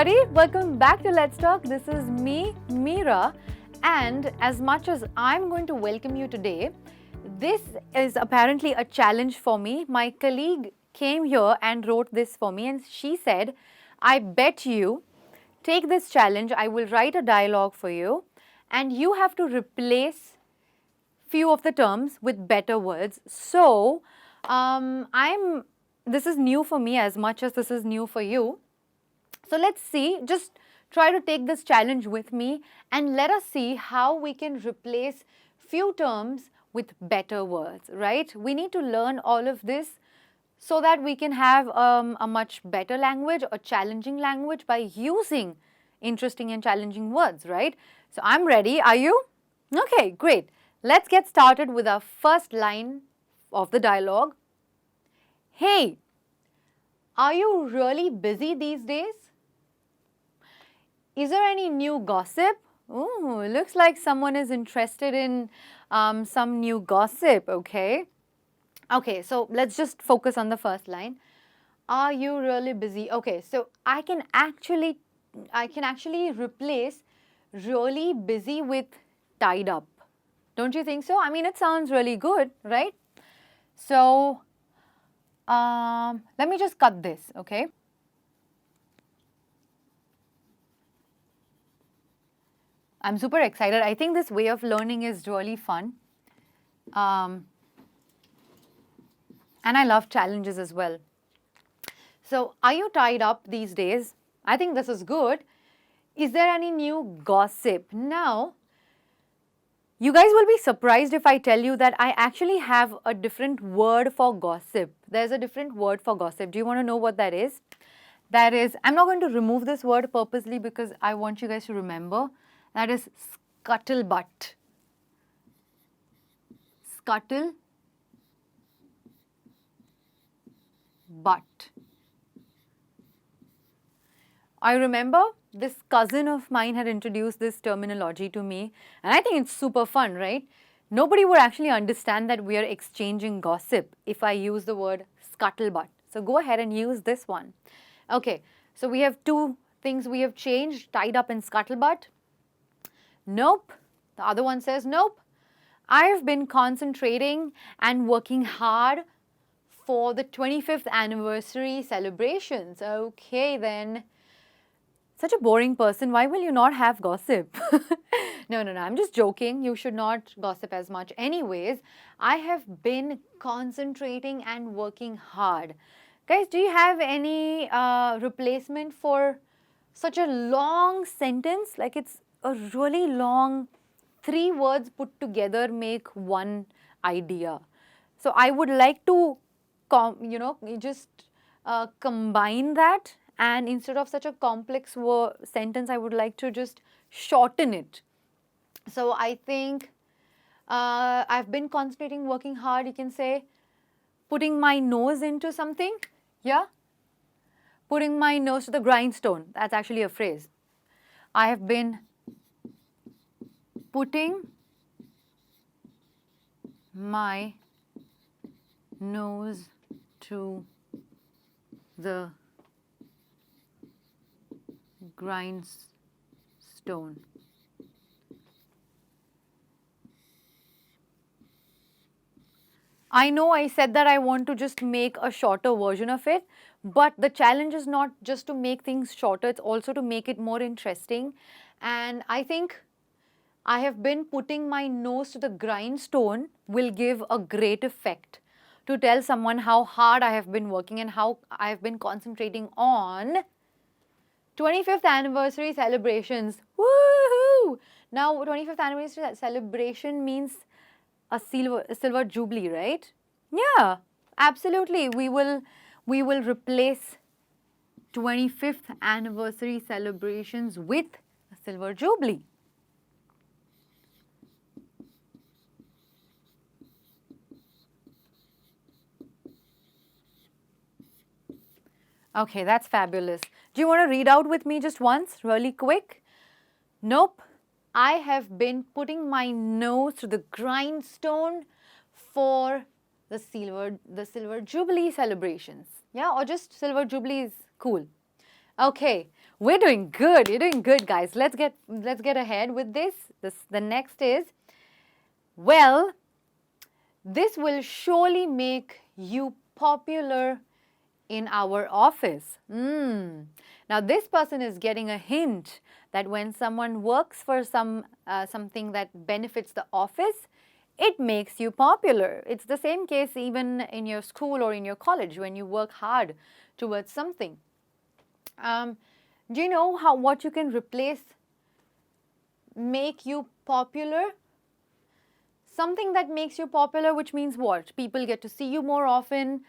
everybody, welcome back to Let's Talk. This is me, Meera, and as much as I'm going to welcome you today, this is apparently a challenge for me. My colleague came here and wrote this for me and she said, I bet you take this challenge, I will write a dialogue for you and you have to replace few of the terms with better words. So, this is new for me as much as this is new for you. So let's see, just try to take this challenge with me and let us see how we can replace few terms with better words, right? We need to learn all of this so that we can have a much better language, a challenging language by using interesting and challenging words, right? So I'm ready. Are you? Okay, great. Let's get started with our first line of the dialogue. Hey, are you really busy these days? Is there any new gossip? Oh, it looks like someone is interested in some new gossip, okay? Okay, so let's just focus on the first line. Are you really busy? Okay, so I can actually replace really busy with tied up. Don't you think so? I mean, it sounds really good, right? So, let me just cut this, okay? I'm super excited. I think this way of learning is really fun. And I love challenges as well. So, are you tied up these days? I think this is good. Is there any new gossip? Now, you guys will be surprised if I tell you that I actually have a different word for gossip. There's a different word for gossip. Do you want to know what that is? That is, I'm not going to remove this word purposely because I want you guys to remember. That is scuttlebutt. Scuttlebutt. I remember this cousin of mine had introduced this terminology to me and I think it's super fun, right? Nobody would actually understand that we are exchanging gossip if I use the word scuttlebutt. So go ahead and use this one. Okay, so we have two things we have changed, tied up and scuttlebutt. Nope. The other one says, nope. I've been concentrating and working hard for the 25th anniversary celebrations. Okay, then. Such a boring person. Why will you not have gossip? No, I'm just joking. You should not gossip as much. Anyways, I have been concentrating and working hard. Guys, do you have any replacement for such a long sentence? Like it's a really long, 3 words put together make one idea. So I would like to, just combine that, and instead of such a complex sentence, I would like to just shorten it. So I think I've been concentrating, working hard. You can say putting my nose into something. Yeah? Putting my nose to the grindstone. That's actually a phrase. I have been putting my nose to the grindstone. I know I said that I want to just make a shorter version of it, but the challenge is not just to make things shorter, it's also to make it more interesting. And I think I have been putting my nose to the grindstone will give a great effect to tell someone how hard I have been working and how I have been concentrating on 25th anniversary celebrations. Woohoo! Now, 25th anniversary celebration means a silver jubilee, right? Yeah, absolutely. We will replace 25th anniversary celebrations with a silver jubilee. Okay, that's fabulous. Do you want to read out with me just once, really quick? Nope. I have been putting my nose to the grindstone for the silver jubilee celebrations. Yeah, or just silver jubilee is cool. Okay, We're doing good. You're doing good, guys. Let's get ahead with this. The next is, well, this will surely make you popular in our office. Now, this person is getting a hint that when someone works for something that benefits the office, it makes you popular. It's the same case even in your school or in your college when you work hard towards something. Do you know what you can replace make you popular? Something that makes you popular, which means what? People get to see you more often.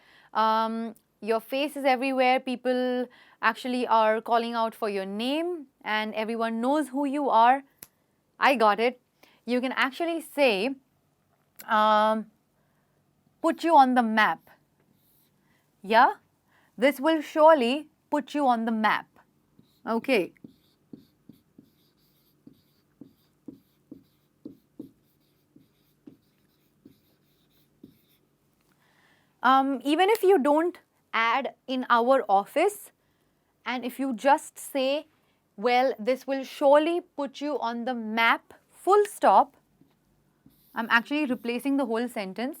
Your face is everywhere. People actually are calling out for your name and everyone knows who you are. I got it. You can actually say, put you on the map. Yeah? This will surely put you on the map. Okay. Even if you don't add in our office, and if you just say, well, this will surely put you on the map, full stop, I'm actually replacing the whole sentence.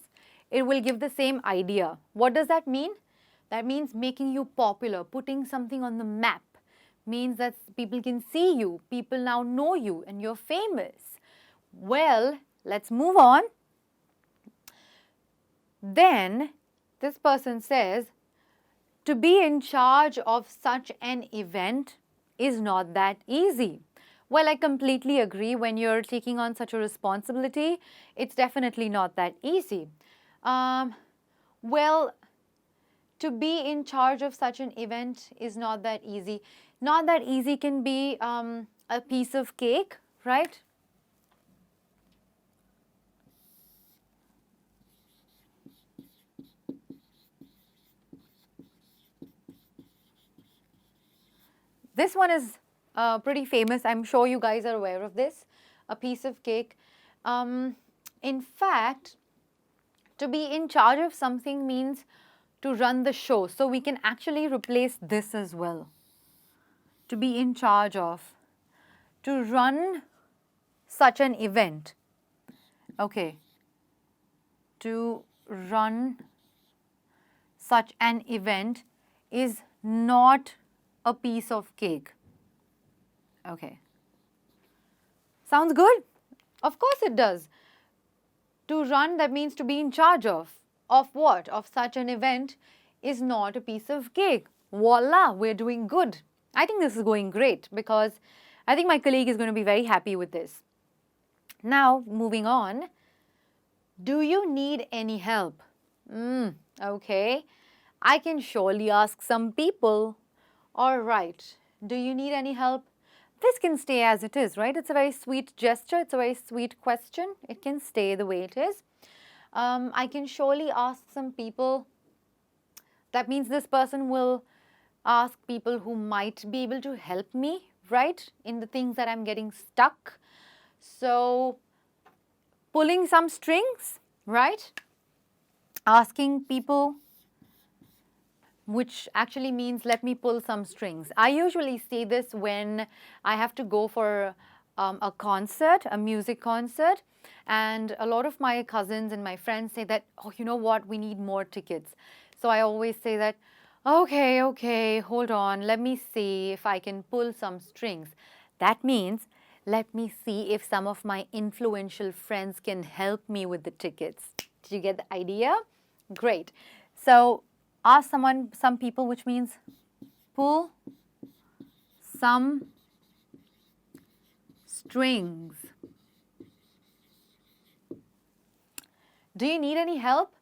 It will give the same idea. What does that mean? That means making you popular, putting something on the map. Means that people can see you, people now know you, and you're famous. Well, let's move on. Then this person says, to be in charge of such an event is not that easy. Well, I completely agree. When you're taking on such a responsibility, it's definitely not that easy. Well, to be in charge of such an event is not that easy. Not that easy can be a piece of cake, right? This one is pretty famous. I'm sure you guys are aware of this. A piece of cake. In fact, to be in charge of something means to run the show. So we can actually replace this as well. To be in charge of. To run such an event. Okay. To run such an event is not a piece of cake. Okay. Sounds good? Of course it does. To run, that means to be in charge of. Of what? Of such an event is not a piece of cake. Voila, we're doing good. I think this is going great because I think my colleague is going to be very happy with this. Now, moving on. Do you need any help? Okay. I can surely ask some people. All right. Do you need any help? This can stay as it is, right? It's a very sweet gesture. It's a very sweet question. It can stay the way it is. I can surely ask some people. That means this person will ask people who might be able to help me, right? In the things that I'm getting stuck. So, pulling some strings, right? Asking people, which actually means let me pull some strings. I usually say this when I have to go for a concert, a music concert, and a lot of my cousins and my friends say that, oh, you know what, we need more tickets. So I always say that, okay, hold on, let me see if I can pull some strings. That means let me see if some of my influential friends can help me with the tickets. Did you get the idea? Great. So ask some people, which means pull some strings. Do you need any help?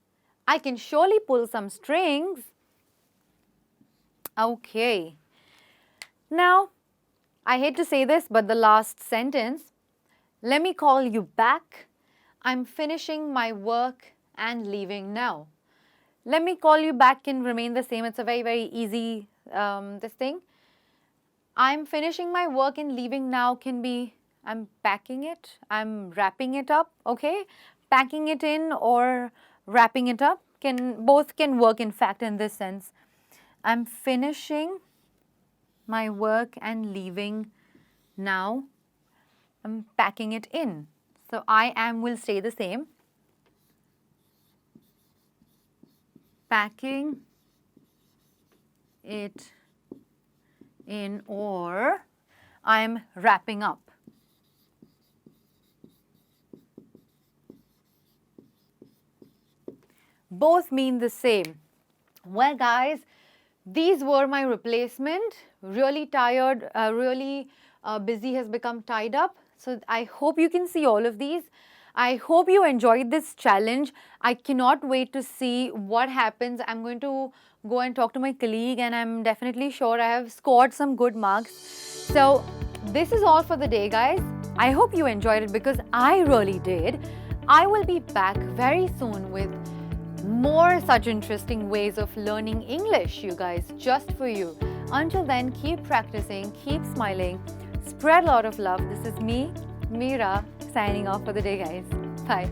I can surely pull some strings. Okay. Now, I hate to say this, but the last sentence, let me call you back. I'm finishing my work and leaving now. Let me call you back can remain the same. It's a very, very easy this thing. I'm finishing my work and leaving now can be I'm packing it, I'm wrapping it up, okay? Packing it in or wrapping it up both can work in fact in this sense. I'm finishing my work and leaving now. I'm packing it in. So I am will stay the same. Packing it in, or I'm wrapping up. Both mean the same. Well, guys, these were my replacement. Really tired, really busy has become tied up. So I hope you can see all of these. I hope you enjoyed this challenge. I cannot wait to see what happens. I'm going to go and talk to my colleague, and I'm definitely sure I have scored some good marks. So this is all for the day, guys. I hope you enjoyed it because I really did. I will be back very soon with more such interesting ways of learning English, you guys, just for you. Until then, keep practicing, keep smiling, spread a lot of love. This is me, Meera, signing off for the day, guys. Bye.